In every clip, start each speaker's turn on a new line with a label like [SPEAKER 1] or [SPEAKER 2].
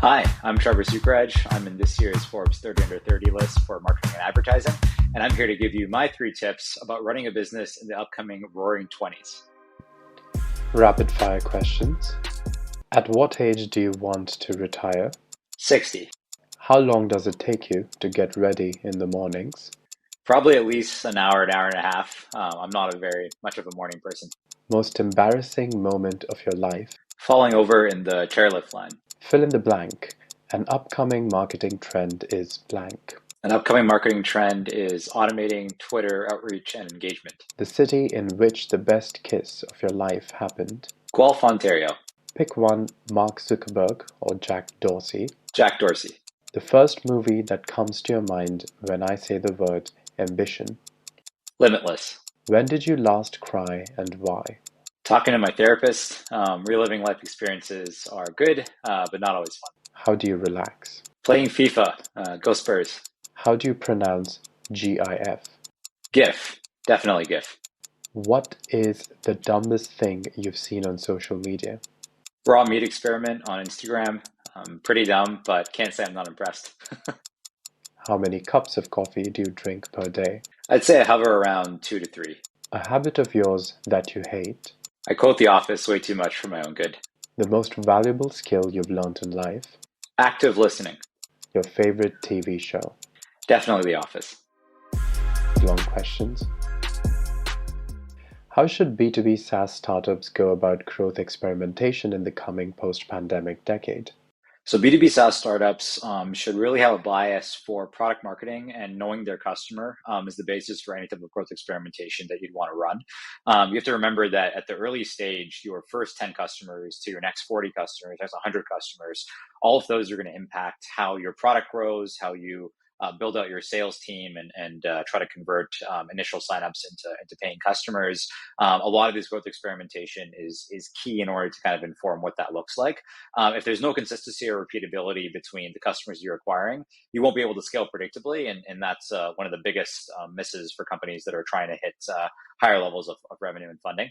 [SPEAKER 1] Hi, I'm Trevor Sookraj. I'm in this year's Forbes 30 Under 30 list for marketing and advertising, and I'm here to give you my 3 tips about running a business in the upcoming roaring 20s.
[SPEAKER 2] Rapid fire questions. At what age do you want to retire?
[SPEAKER 1] 60.
[SPEAKER 2] How long does it take you to get ready in the mornings?
[SPEAKER 1] Probably at least an hour and a half. I'm not a very much of a morning person.
[SPEAKER 2] Most embarrassing moment of your life?
[SPEAKER 1] Falling over in the chairlift line.
[SPEAKER 2] Fill in the blank. An upcoming marketing trend is blank.
[SPEAKER 1] An upcoming marketing trend is automating Twitter outreach and engagement.
[SPEAKER 2] The city in which the best kiss of your life happened?
[SPEAKER 1] Guelph, Ontario.
[SPEAKER 2] Pick one, Mark Zuckerberg or Jack Dorsey.
[SPEAKER 1] Jack Dorsey.
[SPEAKER 2] The first movie that comes to your mind when I say the word ambition.
[SPEAKER 1] Limitless.
[SPEAKER 2] When did you last cry and why?
[SPEAKER 1] Talking to my therapist. Reliving life experiences are good, but not always fun.
[SPEAKER 2] How do you relax?
[SPEAKER 1] Playing FIFA. Go Spurs.
[SPEAKER 2] How do you pronounce GIF?
[SPEAKER 1] GIF. Definitely GIF.
[SPEAKER 2] What is the dumbest thing you've seen on social media?
[SPEAKER 1] Raw meat experiment on Instagram. Pretty dumb, but can't say I'm not impressed.
[SPEAKER 2] How many cups of coffee do you drink per day?
[SPEAKER 1] I'd say I hover around 2 to 3.
[SPEAKER 2] A habit of yours that you hate?
[SPEAKER 1] I quote The Office way too much for my own good.
[SPEAKER 2] The most valuable skill you've learned in life?
[SPEAKER 1] Active listening.
[SPEAKER 2] Your favorite TV show?
[SPEAKER 1] Definitely The Office.
[SPEAKER 2] Long questions. How should B2B SaaS startups go about growth experimentation in the coming post-pandemic decade?
[SPEAKER 1] So B2B SaaS startups should really have a bias for product marketing, and knowing their customer is the basis for any type of growth experimentation that you'd want to run. You have to remember that at the early stage, your first 10 customers to your next 40 customers, next 100 customers, all of those are going to impact how your product grows, how you build out your sales team and try to convert initial signups into paying customers. A lot of this growth experimentation is key in order to kind of inform what that looks like. If there's no consistency or repeatability between the customers you're acquiring, you won't be able to scale predictably. And that's one of the biggest misses for companies that are trying to hit higher levels of revenue and funding.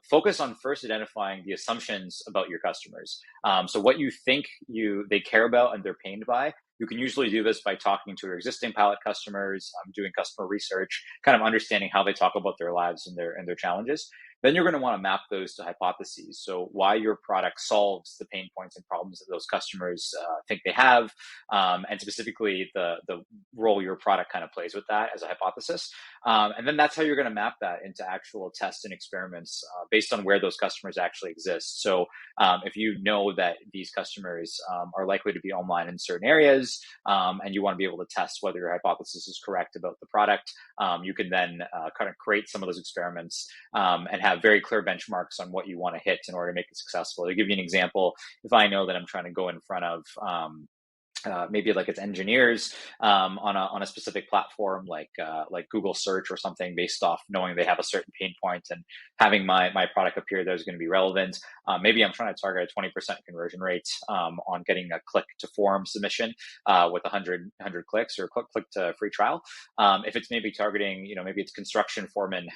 [SPEAKER 1] Focus on first identifying the assumptions about your customers. So what you think they care about and they're pained by. You can usually do this by talking to your existing pilot customers, doing customer research, kind of understanding how they talk about their lives and their challenges. Then you're going to want to map those to hypotheses. So why your product solves the pain points and problems that those customers think they have, and specifically the role your product kind of plays with that as a hypothesis. And then that's how you're going to map that into actual tests and experiments based on where those customers actually exist. So if you know that these customers are likely to be online in certain areas, and you want to be able to test whether your hypothesis is correct about the product, you can then kind of create some of those experiments and have very clear benchmarks on what you want to hit in order to make it successful. To give you an example, if I know that I'm trying to go in front of maybe like it's engineers on a specific platform like Google search or something, based off knowing they have a certain pain point and having my product appear there is going to be relevant. Maybe I'm trying to target a 20% conversion rate on getting a click to form submission with 100 clicks or click to free trial. If it's maybe targeting, maybe it's construction foreman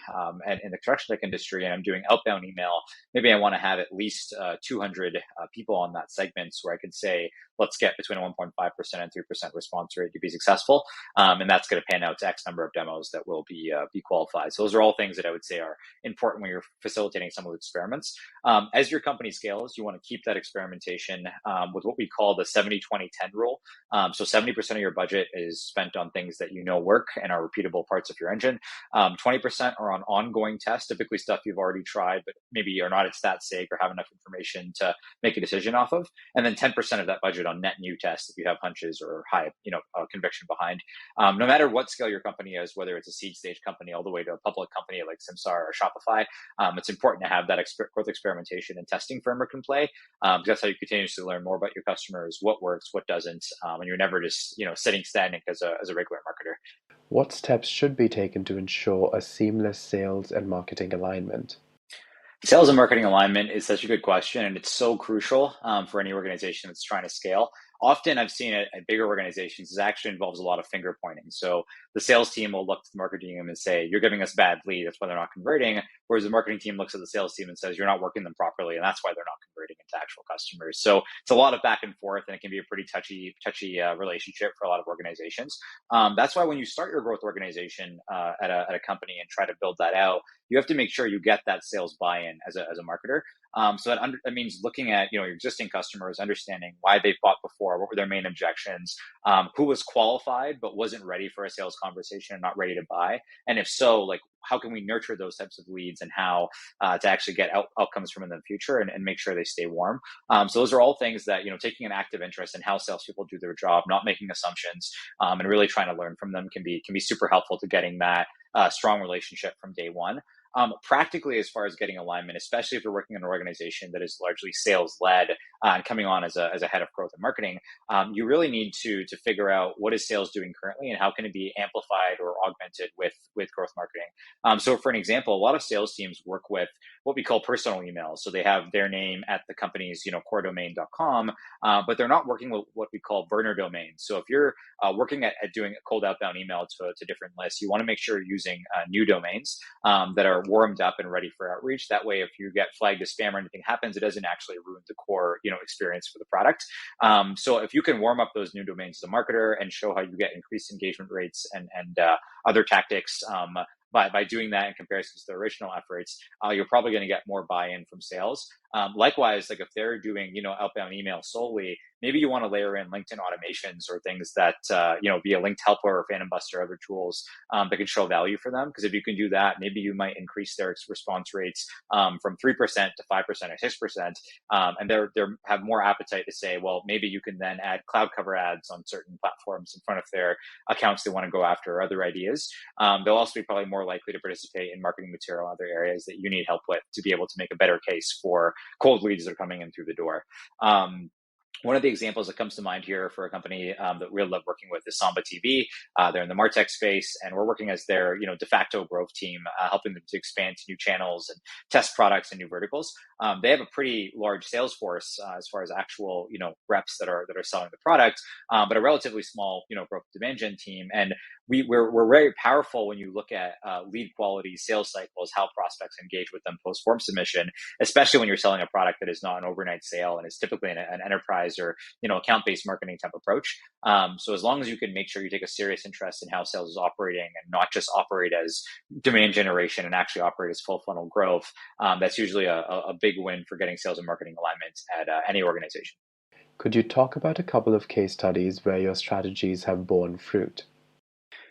[SPEAKER 1] and in the construction tech industry, and I'm doing outbound email, maybe I want to have at least 200 people on that segment where I could say, let's get between a 1.5% and 3% response rate to be successful. And that's going to pan out to X number of demos that will be qualified. So those are all things that I would say are important when you're facilitating some of the experiments. As your company scales, you want to keep that experimentation with what we call the 70-20-10 rule. So 70% of your budget is spent on things that work and are repeatable parts of your engine. 20% are on ongoing tests, typically stuff you've already tried, but maybe are not at stat sake or have enough information to make a decision off of. And then 10% of that budget on net new tests if you have hunches or high conviction behind. No matter what scale your company is, whether it's a seed stage company all the way to a public company like Samsara or Shopify, it's important to have that growth experimentation and testing framework in play, because that's how you continuously learn more about your customers, what works, what doesn't, and you're never just sitting stagnant as a regular marketer.
[SPEAKER 2] What steps should be taken to ensure a seamless sales and marketing alignment?
[SPEAKER 1] Sales and marketing alignment is such a good question, and it's so crucial for any organization that's trying to scale. Often, I've seen it at bigger organizations. It actually involves a lot of finger pointing. So the sales team will look to the marketing team and say, "You're giving us bad lead. That's why they're not converting." Whereas the marketing team looks at the sales team and says, "You're not working them properly, and that's why they're not converting into actual customers." So it's a lot of back and forth, and it can be a pretty touchy relationship for a lot of organizations. That's why when you start your growth organization at a company and try to build that out, you have to make sure you get that sales buy-in as a marketer. That means looking at your existing customers, understanding why they bought before, what were their main objections, who was qualified but wasn't ready for a sales conversation and not ready to buy, and if so, like how can we nurture those types of leads and how to actually get outcomes from them in the future and make sure they stay warm. So those are all things that taking an active interest in how salespeople do their job, not making assumptions, and really trying to learn from them can be super helpful to getting that strong relationship from day one. Practically, as far as getting alignment, especially if you're working in an organization that is largely sales led and coming on as a head of growth and marketing, you really need to figure out what is sales doing currently and how can it be amplified or augmented with growth marketing. So, for an example, a lot of sales teams work with what we call personal emails. So they have their name at the company's core domain.com, but they're not working with what we call burner domains. So if you're working at doing a cold outbound email to different lists, you want to make sure you're using new domains that are warmed up and ready for outreach. That way, if you get flagged as spam or anything happens, it doesn't actually ruin the core experience for the product. So if you can warm up those new domains as a marketer and show how you get increased engagement rates and other tactics, by doing that in comparison to the original efforts, you're probably going to get more buy-in from sales. Likewise, like if they're doing outbound email solely, maybe you want to layer in LinkedIn automations or things that via Linked Helper or Phantom Buster, other tools that can show value for them. Because if you can do that, maybe you might increase their response rates from 3% to 5% or 6%, and they have more appetite to say, well, maybe you can then add cloud cover ads on certain platforms in front of their accounts they want to go after, or other ideas. They'll also be probably more likely to participate in marketing material in other areas that you need help with to be able to make a better case for cold leads that are coming in through the door. One of the examples that comes to mind here for a company that we love working with is Samba TV. They're in the MarTech space, and we're working as their de facto growth team, helping them to expand to new channels and test products and new verticals. They have a pretty large sales force as far as actual reps that are selling the product, but a relatively small growth demand gen team. And we're very powerful when you look at lead quality, sales cycles, how prospects engage with them post form submission, especially when you're selling a product that is not an overnight sale and is typically an enterprise or account-based marketing type approach. So as long as you can make sure you take a serious interest in how sales is operating and not just operate as demand generation and actually operate as full funnel growth, that's usually a big win for getting sales and marketing alignment at any organization.
[SPEAKER 2] Could you talk about a couple of case studies where your strategies have borne fruit?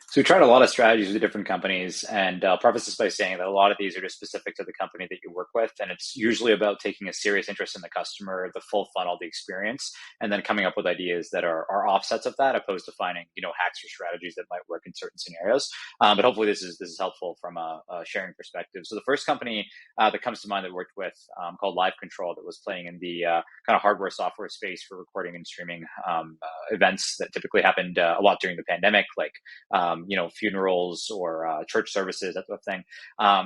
[SPEAKER 1] So we tried a lot of strategies with different companies, and I'll preface this by saying that a lot of these are just specific to the company that you work with, and it's usually about taking a serious interest in the customer, the full funnel, the experience, and then coming up with ideas that are offsets of that, opposed to finding hacks or strategies that might work in certain scenarios. But hopefully this is helpful from a sharing perspective. So the first company that comes to mind that we worked with called Live Control, that was playing in the kind of hardware software space for recording and streaming events that typically happened a lot during the pandemic, like funerals or church services, that sort of thing.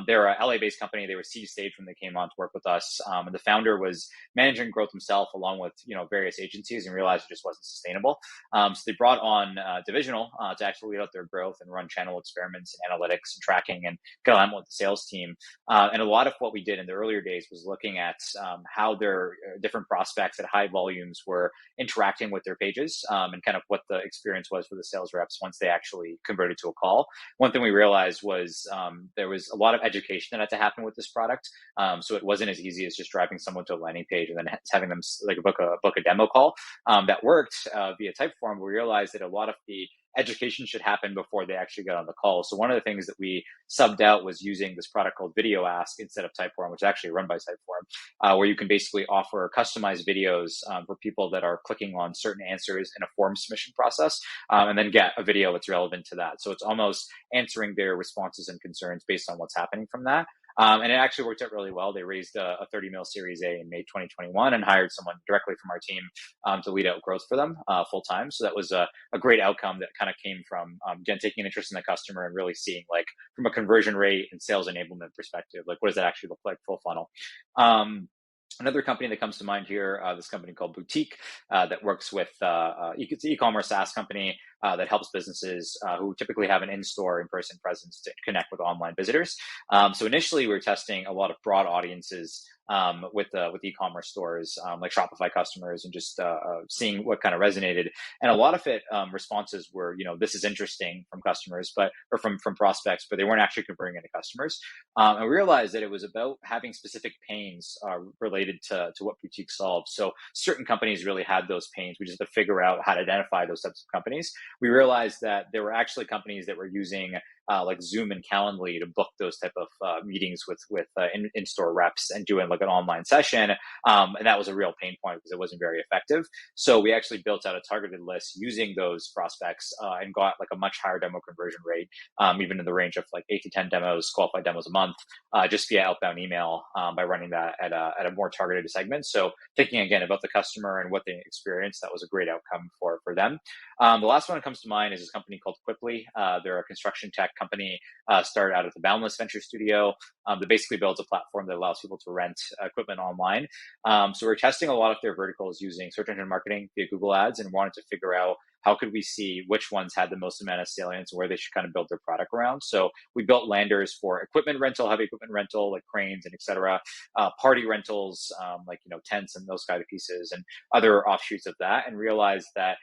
[SPEAKER 1] They're a LA-based company. They were seed stage when they came on to work with us. And the founder was managing growth himself along with various agencies and realized it just wasn't sustainable. So they brought on Divisional to actually lead out their growth and run channel experiments and analytics and tracking and get alignment with the sales team. And a lot of what we did in the earlier days was looking at how their different prospects at high volumes were interacting with their pages and kind of what the experience was for the sales reps once they actually converted to a call. One thing we realized was there was a lot of education that had to happen with this product. So it wasn't as easy as just driving someone to a landing page and then having them like book a demo call. That worked via Typeform. We realized that a lot of the education should happen before they actually get on the call. So one of the things that we subbed out was using this product called Video Ask instead of Typeform, which is actually run by Typeform, where you can basically offer customized videos for people that are clicking on certain answers in a form submission process, and then get a video that's relevant to that. So it's almost answering their responses and concerns based on what's happening from that. And it actually worked out really well. They raised a 30 mil Series A in May 2021 and hired someone directly from our team to lead out growth for them full time. So that was a great outcome that kind of came from, again, taking an interest in the customer and really seeing, like, from a conversion rate and sales enablement perspective, like, what does that actually look like full funnel? Another company that comes to mind here, this company called Boutique, that works with it's an e-commerce SaaS company that helps businesses who typically have an in-store, in-person presence to connect with online visitors. So initially, we were testing a lot of broad audiences with e-commerce stores, like Shopify customers, and just seeing what kind of resonated. And a lot of it, responses were, this is interesting from customers, or from prospects, but they weren't actually converting into customers. And we realized that it was about having specific pains related to what Boutique solved. So certain companies really had those pains. We just had to figure out how to identify those types of companies. We realized that there were actually companies that were using like Zoom and Calendly to book those type of meetings with in-store reps and doing like an online session. And that was a real pain point because it wasn't very effective. So we actually built out a targeted list using those prospects and got like a much higher demo conversion rate, even in the range of like 8 to 10 demos, qualified demos a month, just via outbound email by running that at a more targeted segment. So thinking again about the customer and what they experienced, that was a great outcome for them. The last one that comes to mind is this company called Quickly. They're a construction tech company, started out of the Boundless Venture Studio, that basically builds a platform that allows people to rent equipment online. So we're testing a lot of their verticals using search engine marketing via Google Ads, and wanted to figure out how could we see which ones had the most amount of salience and where they should kind of build their product around. So we built landers for equipment rental, heavy equipment rental, like cranes and et cetera, party rentals, like, tents and those kind of pieces, and other offshoots of that, and realized that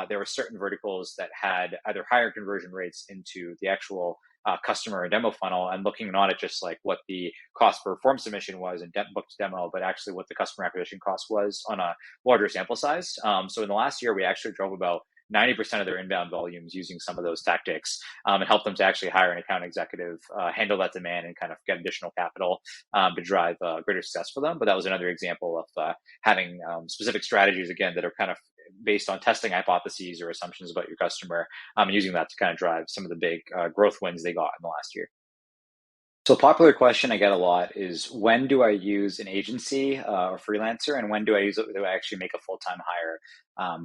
[SPEAKER 1] there were certain verticals that had either higher conversion rates into the actual customer and demo funnel, and looking not at just like what the cost per form submission was and booked demo, but actually what the customer acquisition cost was on a larger sample size. So in the last year, we actually drove about 90% of their inbound volumes using some of those tactics, and help them to actually hire an account executive, handle that demand, and kind of get additional capital to drive greater success for them. But that was another example of having specific strategies, again, that are kind of based on testing hypotheses or assumptions about your customer, and using that to kind of drive some of the big growth wins they got in the last year. So a popular question I get a lot is, when do I use an agency or freelancer, and when do I actually make a full-time hire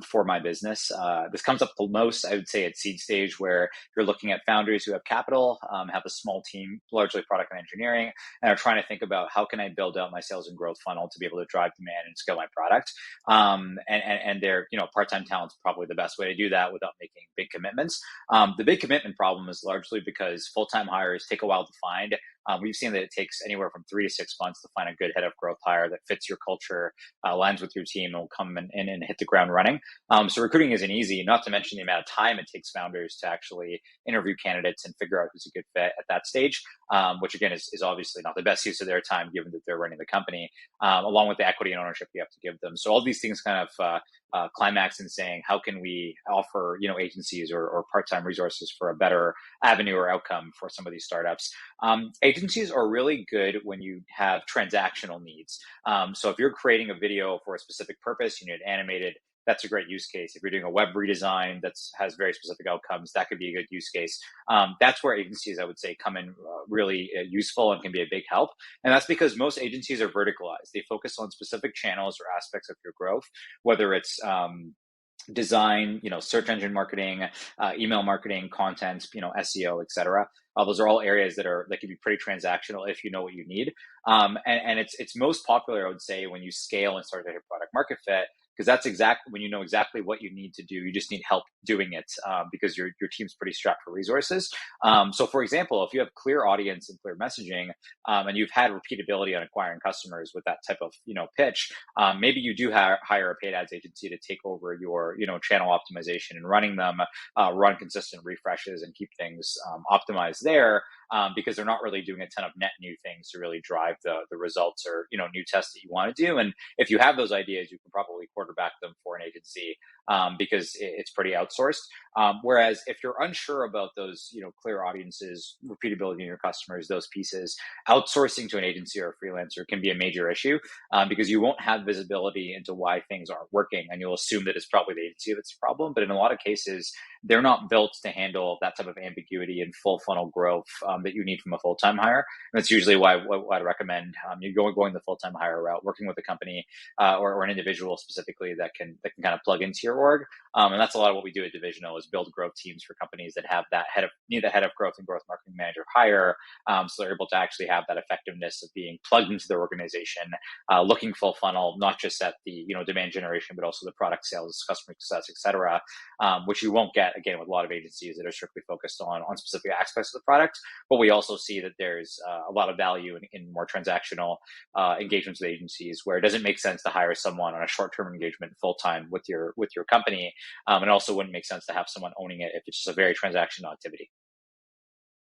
[SPEAKER 1] for my business? This comes up the most, I would say, at seed stage, where you're looking at founders who have capital, have a small team, largely product and engineering, and are trying to think about how can I build out my sales and growth funnel to be able to drive demand and scale my product. And they're, part-time talent's probably the best way to do that without making big commitments. The big commitment problem is largely because full-time hires take a while to find. We've seen that it takes anywhere from 3 to 6 months to find a good head of growth hire that fits your culture, aligns with your team, and will come in and hit the ground running. So recruiting isn't easy, not to mention the amount of time it takes founders to actually interview candidates and figure out who's a good fit at that stage, which again is obviously not the best use of their time, given that they're running the company, along with the equity and ownership you have to give them. So all these things kind of climax in saying, how can we offer agencies or part-time resources for a better avenue or outcome for some of these startups. Agencies are really good when you have transactional needs. So if you're creating a video for a specific purpose, you need it animated, that's a great use case. If you're doing a web redesign that has very specific outcomes, that could be a good use case. That's where agencies, I would say, come in really useful and can be a big help. And that's because most agencies are verticalized. They focus on specific channels or aspects of your growth, whether it's design, search engine marketing, email marketing, content, SEO, et cetera. Those are all areas that can be pretty transactional if you know what you need. And it's most popular, I would say, when you scale and start to hit product market fit, because that's exactly when you know exactly what you need to do. You just need help doing it because your team's pretty strapped for resources. So for example, if you have clear audience and clear messaging, and you've had repeatability on acquiring customers with that type of pitch, maybe you do hire a paid ads agency to take over your channel optimization and running them, run consistent refreshes and keep things optimized there, because they're not really doing a ton of net new things to really drive the results or new tests that you want to do. And if you have those ideas, you can probably quarterback them for an agency because it's pretty outsourced. Whereas if you're unsure about those, clear audiences, repeatability in your customers, those pieces, outsourcing to an agency or a freelancer can be a major issue, because you won't have visibility into why things aren't working, and you'll assume that it's probably the agency that's the problem. But in a lot of cases, they're not built to handle that type of ambiguity and full funnel growth that you need from a full-time hire. And that's usually why what I'd recommend you going the full-time hire route, working with a company or an individual specifically that can kind of plug into your org. And that's a lot of what we do at Divisional, is build growth teams for companies that have that need a head of growth and growth marketing manager hire, so they're able to actually have that effectiveness of being plugged into their organization, looking full funnel, not just at the demand generation, but also the product sales, customer success, etc., which you won't get again with a lot of agencies that are strictly focused on specific aspects of the product. But we also see that there's a lot of value in more transactional engagements with agencies, where it doesn't make sense to hire someone on a short-term engagement full time with your company. It also wouldn't make sense to have someone owning it if it's just a very transactional activity.